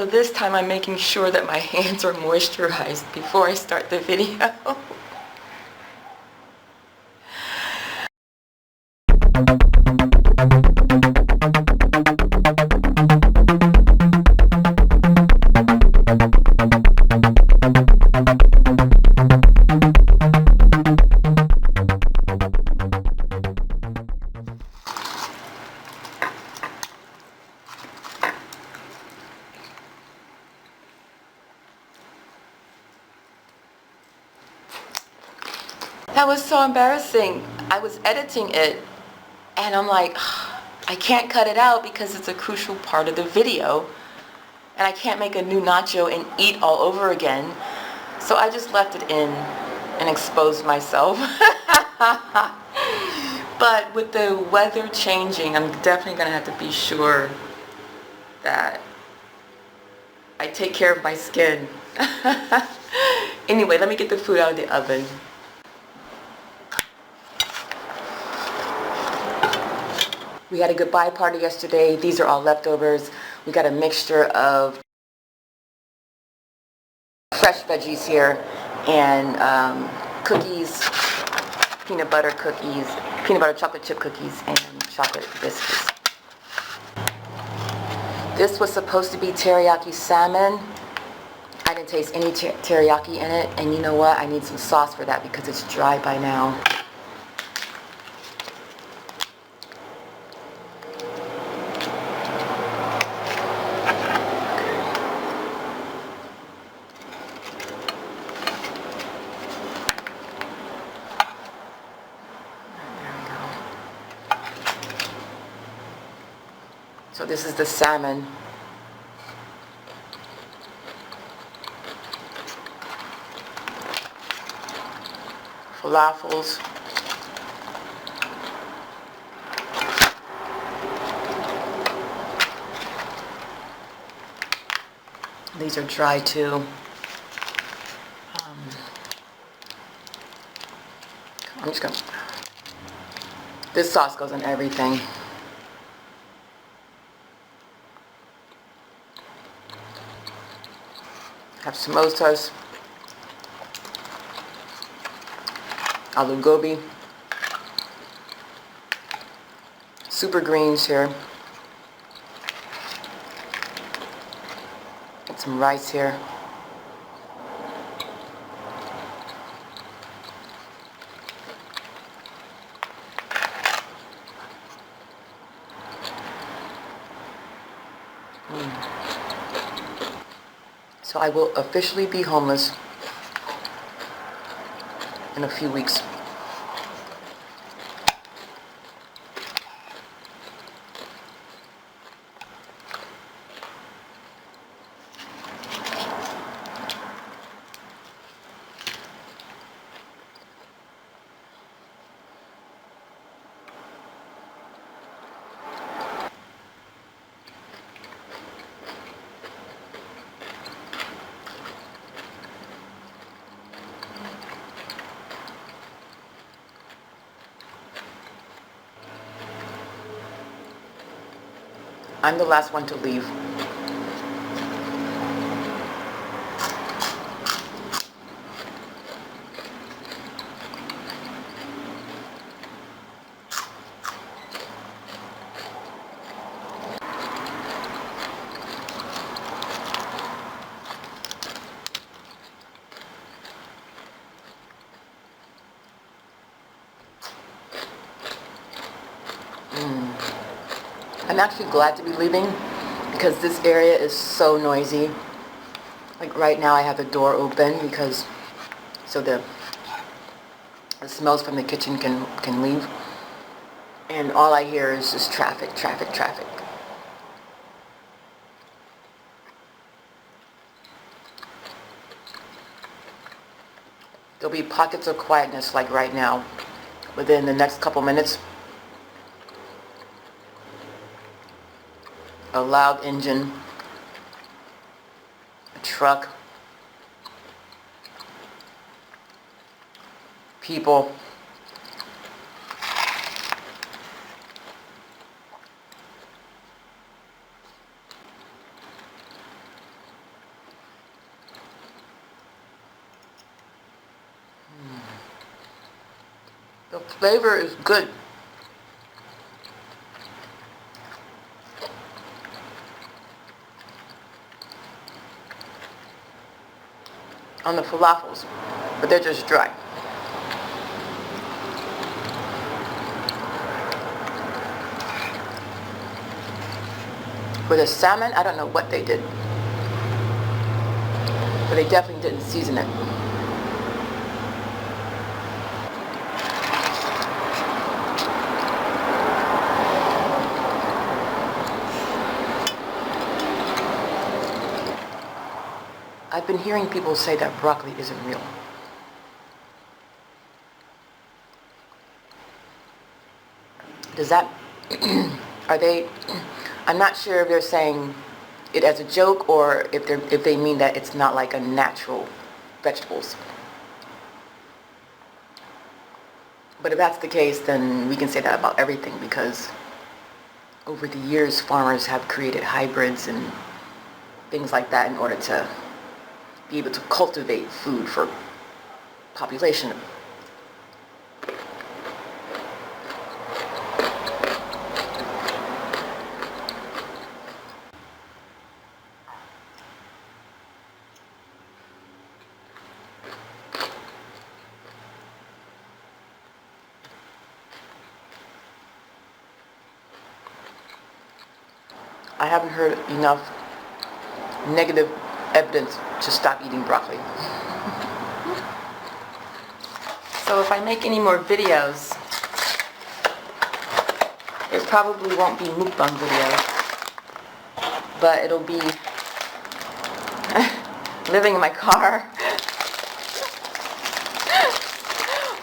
this time I'm making sure that my hands are moisturized before I start the video. That was so embarrassing. I was editing it and I'm like, I can't cut it out because it's a crucial part of the video and I can't make a new nacho and eat all over again. So I just left it in and exposed myself. But with the weather changing, I'm definitely going to have to be sure that I take care of my skin. Anyway, let me get the food out of the oven. We had a goodbye party yesterday. These are all leftovers. We got a mixture of fresh veggies here and cookies, peanut butter chocolate chip cookies, and chocolate biscuits. This was supposed to be teriyaki salmon. I didn't taste any teriyaki in it, and you know what? I need some sauce for that because it's dry by now. So this is the salmon. Falafels. These are dry too. I'm just gonna. This sauce goes on everything. Have samosas, aloo gobi, super greens here, get some rice here. So I will officially be homeless in a few weeks. I'm the last one to leave. I'm actually glad to be leaving because this area is so noisy. Like right now I have the door open because so the smells from the kitchen can leave. And all I hear is just traffic, traffic, traffic. There'll be pockets of quietness like right now within the next couple minutes. A loud engine, a truck, people. The flavor is good. On the falafels, but they're just dry. For the salmon, I don't know what they did, but they definitely didn't season it. I've been hearing people say that broccoli isn't real. Does that, are they, I'm not sure if they're saying it as a joke or if they mean that it's not like a natural vegetables. But if that's the case, then we can say that about everything, because over the years farmers have created hybrids and things like that in order to be able to cultivate food for population. I haven't heard enough negative evidence to stop eating broccoli. So if I make any more videos, it probably won't be mukbang videos, but it'll be living in my car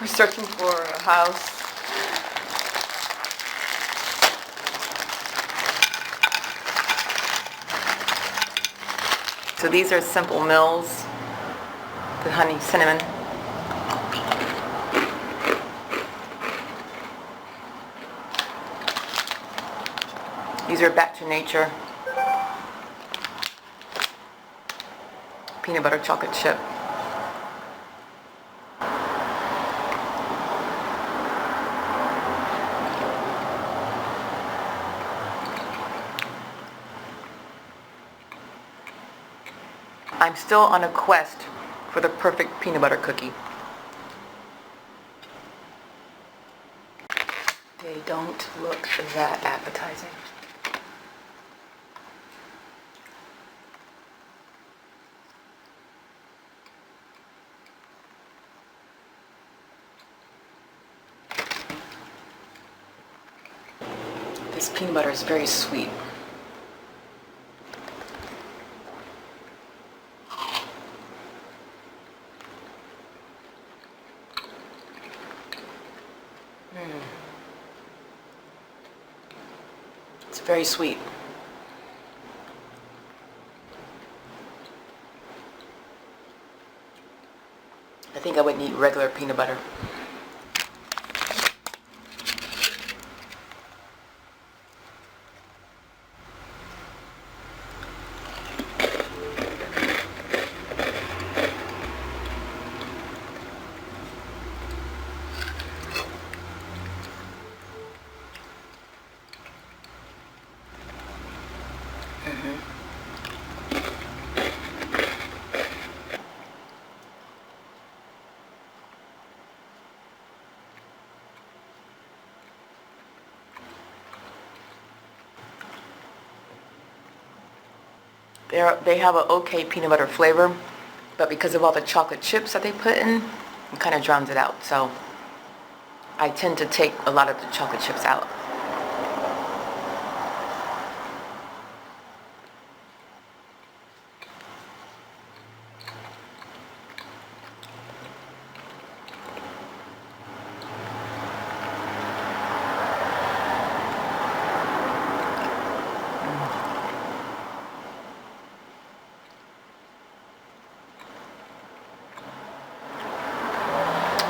or searching for a house. So these are simple meals, the honey cinnamon. These are back to nature. Peanut butter chocolate chip. I'm still on a quest for the perfect peanut butter cookie. They don't look that appetizing. This peanut butter is very sweet. It's very sweet. I think I would need regular peanut butter. They have an okay peanut butter flavor, but because of all the chocolate chips that they put in, it kind of drowns it out. So I tend to take a lot of the chocolate chips out.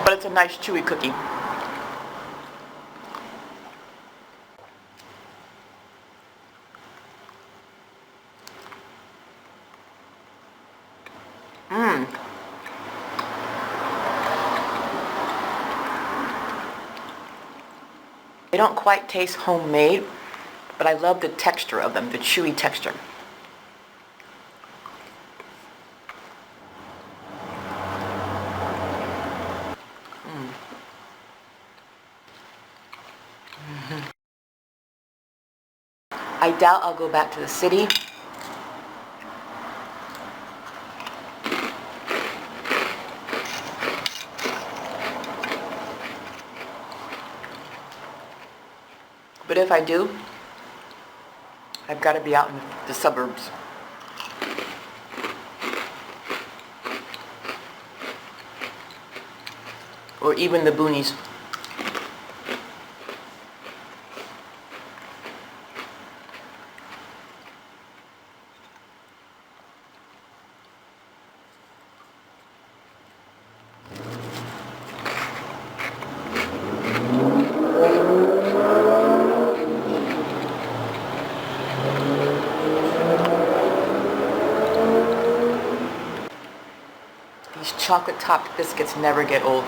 But it's a nice chewy cookie. They don't quite taste homemade, but I love the texture of them, the chewy texture. I doubt I'll go back to the city. But if I do, I've got to be out in the suburbs. Or even the boonies. These chocolate topped biscuits never get old.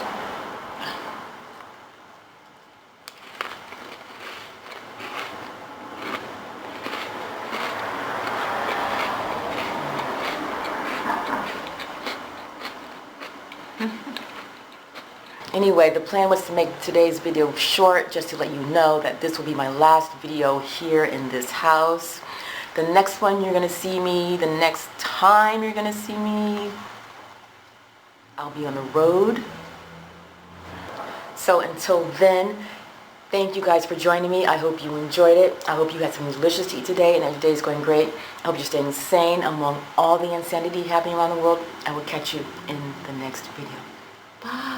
Anyway, the plan was to make today's video short, just to let you know that this will be my last video here in this house. The next one you're going to see me, the next time you're going to see me, I'll be on the road. So until then, thank you guys for joining me. I hope you enjoyed it. I hope you had something delicious to eat today and that your day is going great. I hope you're staying sane among all the insanity happening around the world. I will catch you in the next video. Bye.